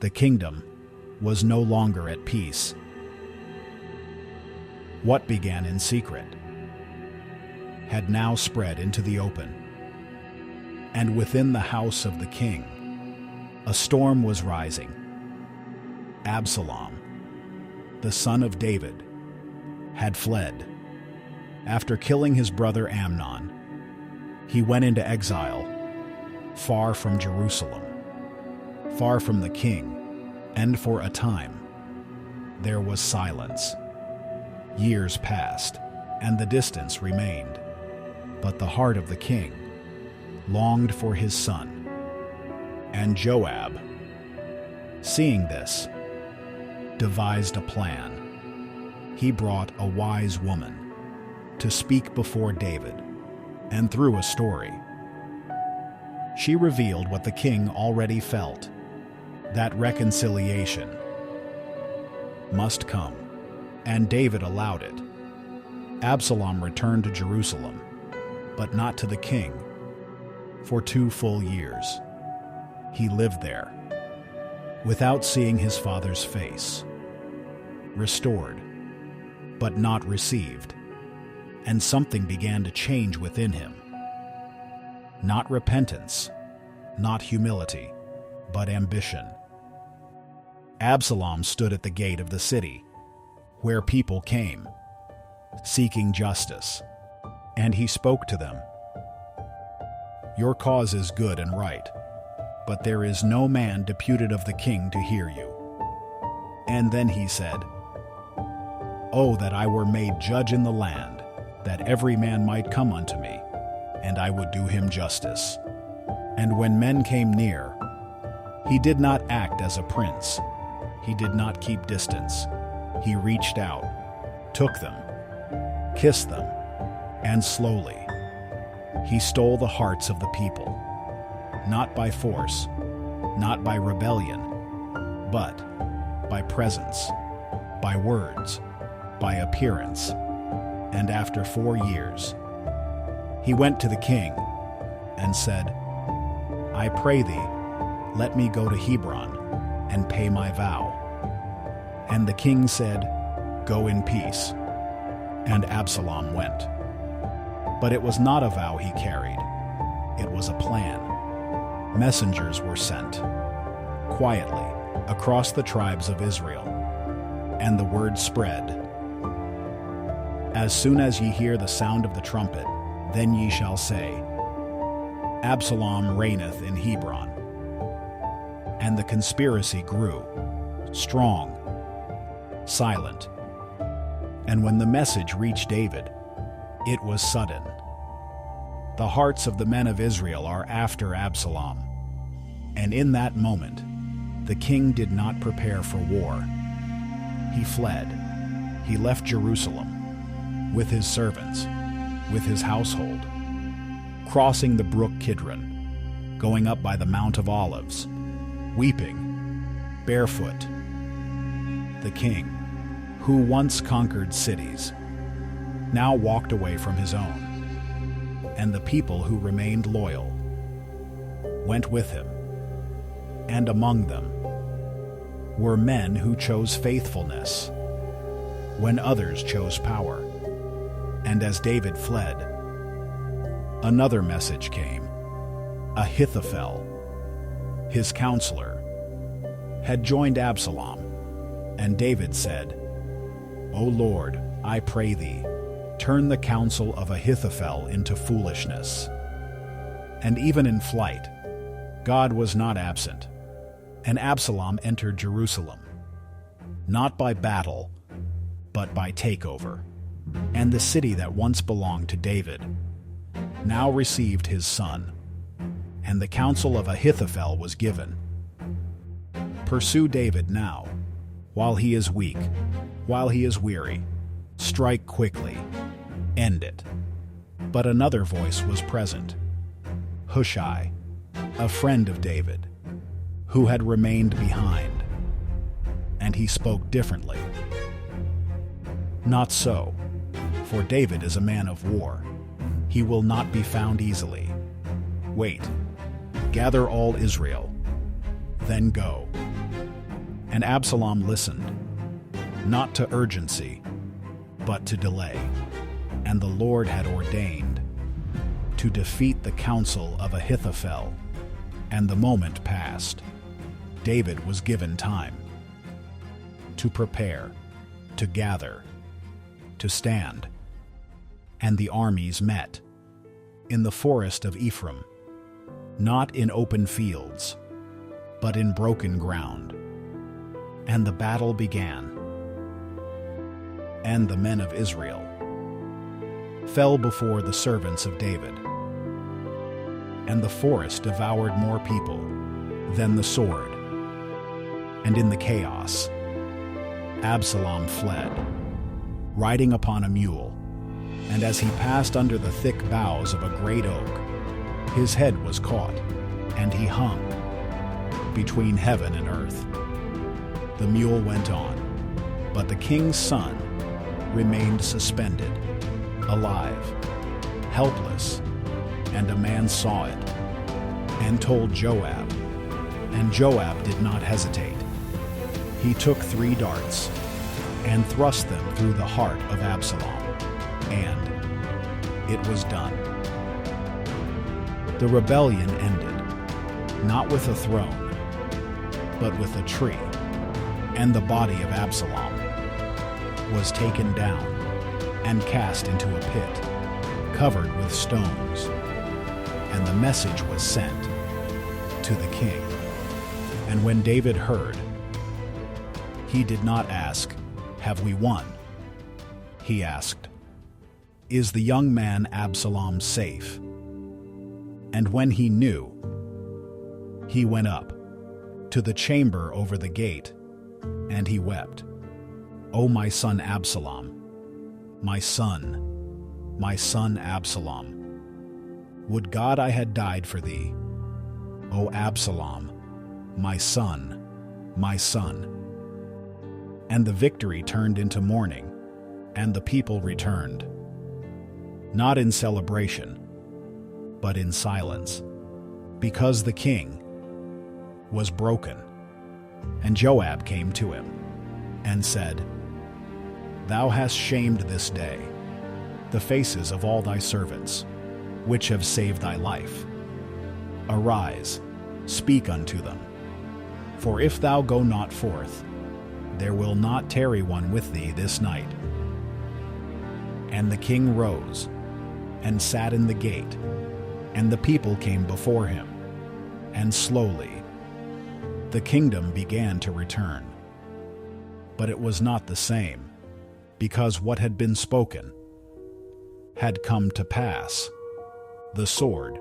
The kingdom was no longer at peace. What began in secret had now spread into the open. And within the house of the king, a storm was rising. Absalom, the son of David, had fled. After killing his brother Amnon, he went into exile, far from Jerusalem, far from the king, and for a time there was silence. Years passed, and the distance remained, but the heart of the king longed for his son. And Joab, seeing this, devised a plan. He brought a wise woman to speak before David, and through a story, she revealed what the king already felt, that reconciliation must come, and David allowed it. Absalom returned to Jerusalem, but not to the king. For 2 full years, he lived there, without seeing his father's face. Restored, but not received, and something began to change within him. Not repentance, not humility, but ambition. Absalom stood at the gate of the city, where people came, seeking justice, and he spoke to them. Your cause is good and right, but there is no man deputed of the king to hear you. And then he said, Oh, that I were made judge in the land, that every man might come unto me, and I would do him justice. And when men came near, he did not act as a prince. He did not keep distance. He reached out, took them, kissed them, and slowly he stole the hearts of the people, not by force, not by rebellion, but by presence, by words, by appearance. And after 4 years, he went to the king and said, I pray thee, let me go to Hebron and pay my vow. And the king said, Go in peace. And Absalom went. But it was not a vow he carried. It was a plan. Messengers were sent, quietly, across the tribes of Israel. And the word spread. As soon as ye hear the sound of the trumpet, then ye shall say, Absalom reigneth in Hebron. And the conspiracy grew, strong, silent. And when the message reached David, it was sudden. The hearts of the men of Israel are after Absalom. And in that moment, the king did not prepare for war. He fled. He left Jerusalem, with his servants, with his household, crossing the brook Kidron, going up by the Mount of Olives, weeping, barefoot. The king, who once conquered cities, now walked away from his own, and the people who remained loyal went with him. And among them were men who chose faithfulness when others chose power. And as David fled, another message came. Ahithophel, his counselor, had joined Absalom, and David said, O Lord, I pray thee, turn the counsel of Ahithophel into foolishness. And even in flight, God was not absent, and Absalom entered Jerusalem, not by battle, but by takeover. And the city that once belonged to David now received his son, and the counsel of Ahithophel was given. Pursue David now, while he is weak, while he is weary. Strike quickly, end it. But another voice was present, Hushai, a friend of David, who had remained behind, and he spoke differently. Not so, for David is a man of war. He will not be found easily. Wait, gather all Israel, then go. And Absalom listened, not to urgency, but to delay. And the Lord had ordained to defeat the counsel of Ahithophel. And the moment passed. David was given time to prepare, to gather, to stand. And the armies met in the forest of Ephraim, not in open fields, but in broken ground. And the battle began. And the men of Israel fell before the servants of David. And the forest devoured more people than the sword. And in the chaos, Absalom fled, riding upon a mule. And as he passed under the thick boughs of a great oak, his head was caught, and he hung between heaven and earth. The mule went on, but the king's son remained suspended, alive, helpless, and a man saw it, and told Joab, and Joab did not hesitate. He took 3 darts, and thrust them through the heart of Absalom, and it was done. The rebellion ended, not with a throne, but with a tree, and the body of Absalom was taken down and cast into a pit, covered with stones, and the message was sent to the king. And when David heard, he did not ask, "Have we won?" He asked, "Is the young man Absalom safe?" And when he knew, he went up to the chamber over the gate, and he wept, "O my son Absalom, my son Absalom, would God I had died for thee, O Absalom, my son, my son." And the victory turned into mourning, and the people returned, not in celebration, but in silence, because the king was broken. And Joab came to him and said, "Thou hast shamed this day the faces of all thy servants, which have saved thy life. Arise, speak unto them. For if thou go not forth, there will not tarry one with thee this night." And the king rose and sat in the gate, and the people came before him, and slowly the kingdom began to return. But it was not the same, because what had been spoken had come to pass. The sword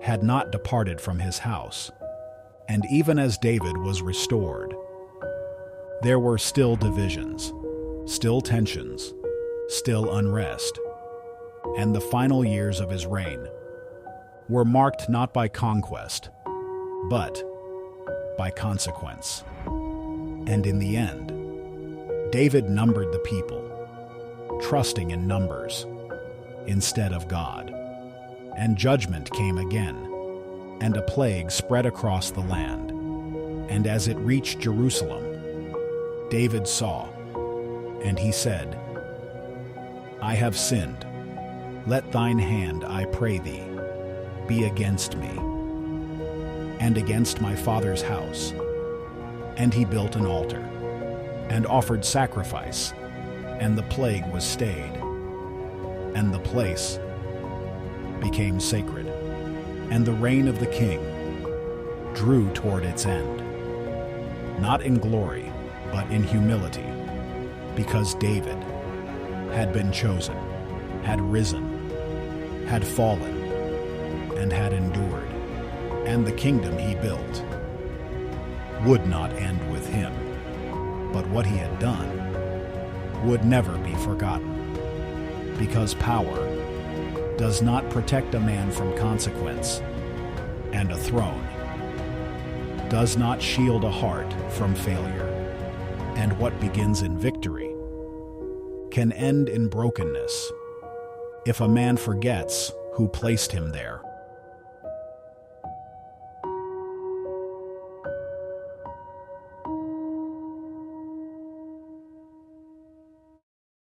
had not departed from his house, and even as David was restored, there were still divisions, still tensions, still unrest, and the final years of his reign were marked not by conquest, but by consequence. And in the end, David numbered the people, trusting in numbers instead of God. And judgment came again, and a plague spread across the land. And as it reached Jerusalem, David saw, and he said, "I have sinned. Let thine hand, I pray thee, be against me, and against my father's house." And he built an altar, and offered sacrifice, and the plague was stayed, and the place became sacred. And the reign of the king drew toward its end, not in glory, but in humility, because David had been chosen, had risen, had fallen, and had endured. And the kingdom he built would not end with him, but what he had done would never be forgotten, because power does not protect a man from consequence, and a throne does not shield a heart from failure. And what begins in victory can end in brokenness if a man forgets who placed him there.